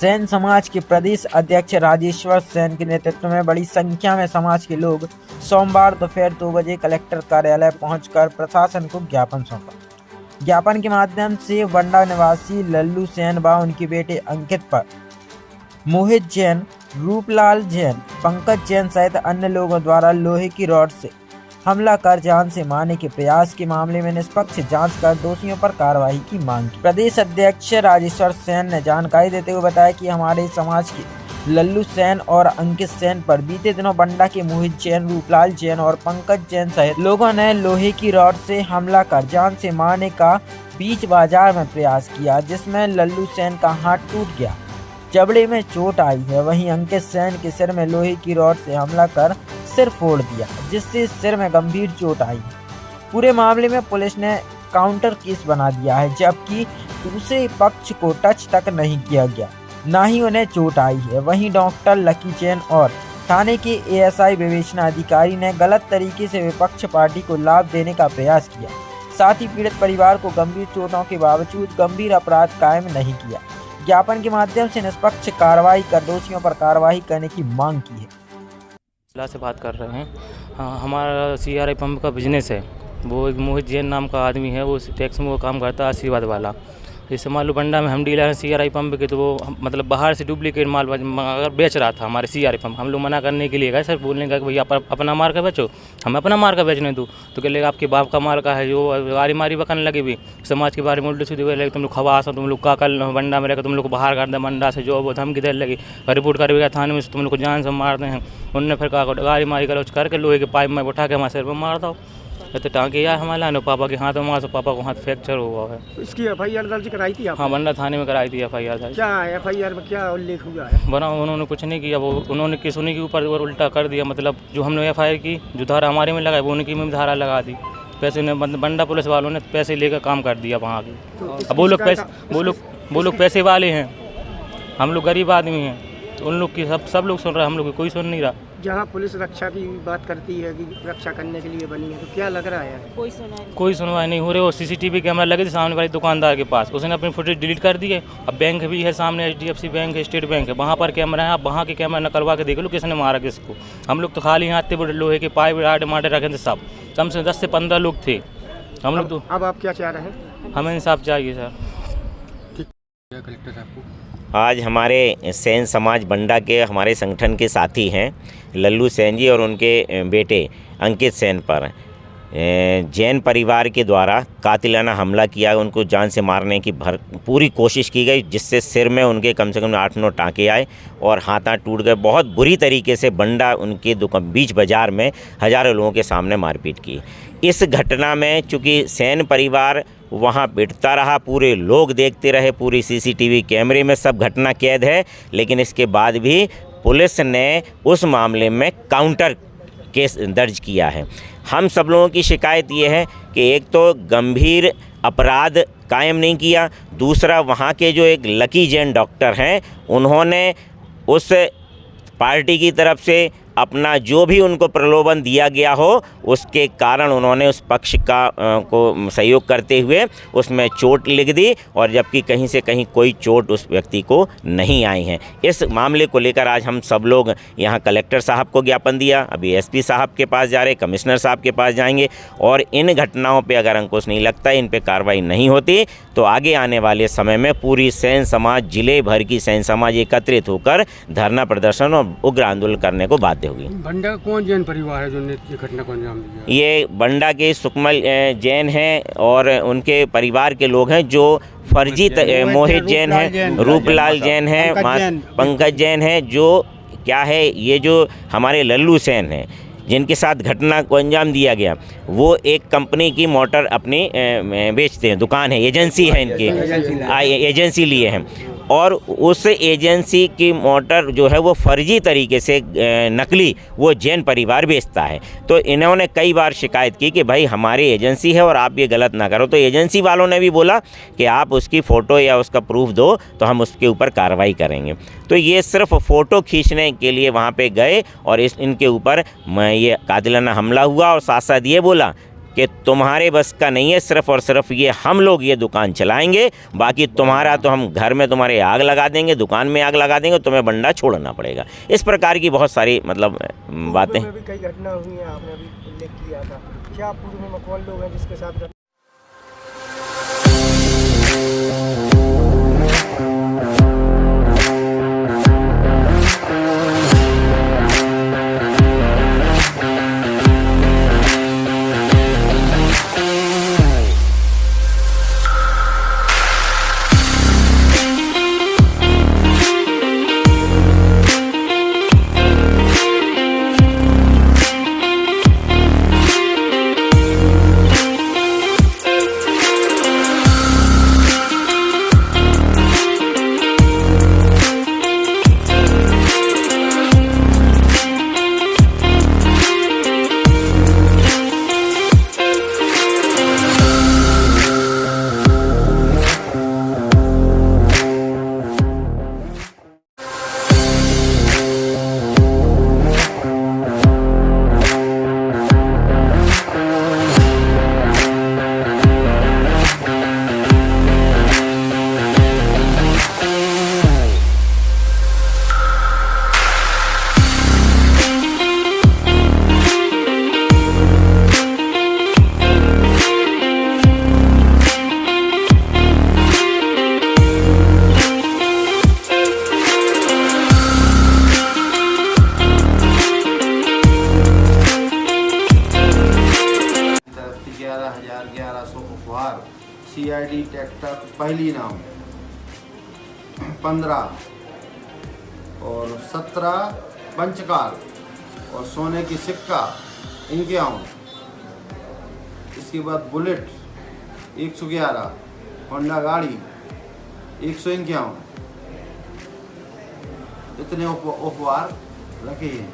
सेन समाज के प्रदेश अध्यक्ष राजेश्वर सेन के नेतृत्व में बड़ी संख्या में समाज के लोग सोमवार दोपहर 2 बजे कलेक्टर कार्यालय पहुंचकर प्रशासन को ज्ञापन सौंपा। ज्ञापन के माध्यम से बंडा निवासी लल्लू सेन व उनके बेटे अंकित पर मोहित जैन, रूपलाल जैन, पंकज जैन सहित अन्य लोगों द्वारा लोहे की रॉड से हमला कर जान से मारने के प्रयास के मामले में निष्पक्ष जांच कर दोषियों पर कार्रवाई की मांग की। प्रदेश अध्यक्ष राजेश्वर सेन ने जानकारी देते हुए बताया कि हमारे समाज के लल्लू सेन और अंकित सेन पर बीते दिनों बंडा के मोहित जैन, रूपलाल जैन और पंकज जैन सहित लोगों ने लोहे की रॉड से हमला कर जान से मारने का बीच बाजार में प्रयास किया, जिसमें लल्लू सेन का हाथ टूट गया, जबड़े में चोट आई है। वहीं अंकित सेन के सिर में लोहे की रॉड से हमला कर सिर फोड़ दिया, जिससे सिर में गंभीर चोट आई है। पूरे मामले में पुलिस ने काउंटर केस बना दिया है, जबकि दूसरे पक्ष को टच तक नहीं किया गया, न ही उन्हें चोट आई है। वहीं डॉक्टर लकी जैन और थाने के एएसआई विवेचना अधिकारी ने गलत तरीके से विपक्ष पार्टी को लाभ देने का प्रयास किया, साथ ही पीड़ित परिवार को गंभीर चोटों के बावजूद गंभीर अपराध कायम नहीं किया। ज्ञापन के माध्यम से निष्पक्ष कार्रवाई कर दोषियों पर कार्रवाई करने की मांग की है। से बात कर रहे हैं। हाँ, हमारा CRI पंप का बिजनेस है। वो एक मोहित जैन नाम का आदमी है, वो टैक्स में वो काम करता है आशीर्वाद वाला। जैसे मान लो बंडा में हम डीलर हैं CRI पंप के, तो वो मतलब बाहर से डुप्लीकेट माल अगर बेच रहा था हमारे CRI पंप। हम लोग मना करने के लिए गए, सर बोलने का कि भैया अपना मार का बेचो, हम अपना मार का बेचने दो। तो कह लेगा आपके बाप का माल का है, जो गाड़ी मारी बकने लगी भी समाज के बारे में उल्टे सीधे लगे, तुम लोग खवास हो, तुम लोग का कल बंडा में रहकर तुम लोग को बाहर कर दे, बंडा से जो वो धमकी देने लगी, रिपोर्ट कर गया थाने में, तुम लोग को जान से मारते हैं। उनने फिर कहा गाड़ी मारी कर करके लोहे के पाइप में उठा के हमारे सिर पर मार दो। तो टाँके यार हमारे लाने पापा के हाथ में मार, पापा को हाथ फ्रैक्चर हुआ है। इसकी FIR दर्ज कराई थी आप? हाँ, बंडा थाने में कराई थी FIR दर्ज। क्या FIR में क्या उल्लेख हुआ है? बना उन्होंने कुछ नहीं किया, वो उन्होंने किस उन्हीं के ऊपर उल्टा कर दिया। मतलब जो हमने FIR की, जो धारा हमारे में लगाई, वो उनकी में धारा लगा दी। पैसे ने बंडा पुलिस वालों ने पैसे लेकर काम कर दिया वहाँ के। अब वो लोग पैसे वाले हैं, हम लोग गरीब आदमी हैं, तो उन लोग की सब लोग सुन रहे हैं, हम लोग की कोई सुन नहीं रहा। जहाँ पुलिस रक्षा की बात करती है कि रक्षा करने के लिए बनी है, तो क्या लग रहा है? कोई सुनवाई नहीं हो रही। वो CCTV कैमरा लगे थे सामने वाले दुकानदार के पास, उसने अपनी फुटेज डिलीट कर दी है। अब बैंक भी है सामने, HDFC बैंक है, स्टेट बैंक है, वहाँ पर कैमरा है। आप वहाँ के कैमरा निकलवा के देख लो किसने मारा किसको। हम लोग तो खाली हाथ थे, बड़े लोहे के पाइप आटे माटे रखे थे, सब कम से 10 से 15 लोग थे हम लोग। तो अब आप क्या चाह रहे हैं? हमें इंसाफ चाहिए सर। कलेक्टर साहब को आज हमारे सेन समाज बंडा के हमारे संगठन के साथी हैं लल्लू सेन जी और उनके बेटे अंकित सेन पर जैन परिवार के द्वारा कातिलाना हमला किया। उनको जान से मारने की पूरी कोशिश की गई, जिससे सिर में उनके कम से कम 8-9 टाँके आए और हाथ टूट गए। बहुत बुरी तरीके से बंडा उनके बीच बाज़ार में हज़ारों लोगों के सामने मारपीट की। इस घटना में चूँकि सेन परिवार वहाँ पिटता रहा, पूरे लोग देखते रहे, पूरी CCTV कैमरे में सब घटना कैद है, लेकिन इसके बाद भी पुलिस ने उस मामले में काउंटर केस दर्ज किया है। हम सब लोगों की शिकायत ये है कि एक तो गंभीर अपराध कायम नहीं किया, दूसरा वहाँ के जो एक लकी जैन डॉक्टर हैं, उन्होंने उस पार्टी की तरफ से अपना जो भी उनको प्रलोभन दिया गया हो, उसके कारण उन्होंने उस पक्ष को सहयोग करते हुए उसमें चोट लिख दी, और जबकि कहीं से कहीं कोई चोट उस व्यक्ति को नहीं आई है। इस मामले को लेकर आज हम सब लोग यहाँ कलेक्टर साहब को ज्ञापन दिया, अभी SP साहब के पास जा रहे, कमिश्नर साहब के पास जाएंगे, और इन घटनाओं पे अगर अंकुश नहीं लगता, इन पे कार्रवाई नहीं होती, तो आगे आने वाले समय में पूरी सेन समाज, जिले भर की सेन समाज एकत्रित होकर धरना प्रदर्शन और उग्र आंदोलन करने को बाध्य होगी। बंडा कौन जैन परिवार है जो ने घटना को अंजाम दिया? ये बंडा के सुकमल जैन हैं और उनके परिवार के लोग हैं, जो फर्जी मोहित जैन हैं, रूपलाल जैन हैं, पंकज जैन हैं, जो क्या है ये जो हमारे लल्लू सेन हैं जिनके साथ घटना को अंजाम दिया गया, वो एक कंपनी की मोटर अपनी बेचते हैं, दुकान है, एजेंसी है इनकी, एजेंसी लिए हैं, और उस एजेंसी की मोटर जो है वो फर्जी तरीके से नकली वो जैन परिवार बेचता है। तो इन्होंने कई बार शिकायत की कि भाई हमारी एजेंसी है और आप ये गलत ना करो, तो एजेंसी वालों ने भी बोला कि आप उसकी फ़ोटो या उसका प्रूफ दो तो हम उसके ऊपर कार्रवाई करेंगे। तो ये सिर्फ फ़ोटो खींचने के लिए वहाँ पे गए और इनके ऊपर ये कातिलाना हमला हुआ, और साथ साथ ये बोला कि तुम्हारे बस का नहीं है, सिर्फ और सिर्फ ये हम लोग ये दुकान चलाएंगे, बाकी तुम्हारा तो हम घर में तुम्हारे आग लगा देंगे, दुकान में आग लगा देंगे, तुम्हें बंडा छोड़ना पड़ेगा। इस प्रकार की बहुत सारी मतलब बातें। पूर्व में भी कई घटना हुई हैं, आपने अभी उल्लेख किया था। क्या पूर्व में कौन लोग हैं जिसके साथ उपहार CID ट्रैक्टर पहली नाम 15 और 17 पंचकार और सोने की सिक्का 51। इसके बाद बुलेट 111, होंडा गाड़ी 151, इतने उपहार रखे हैं।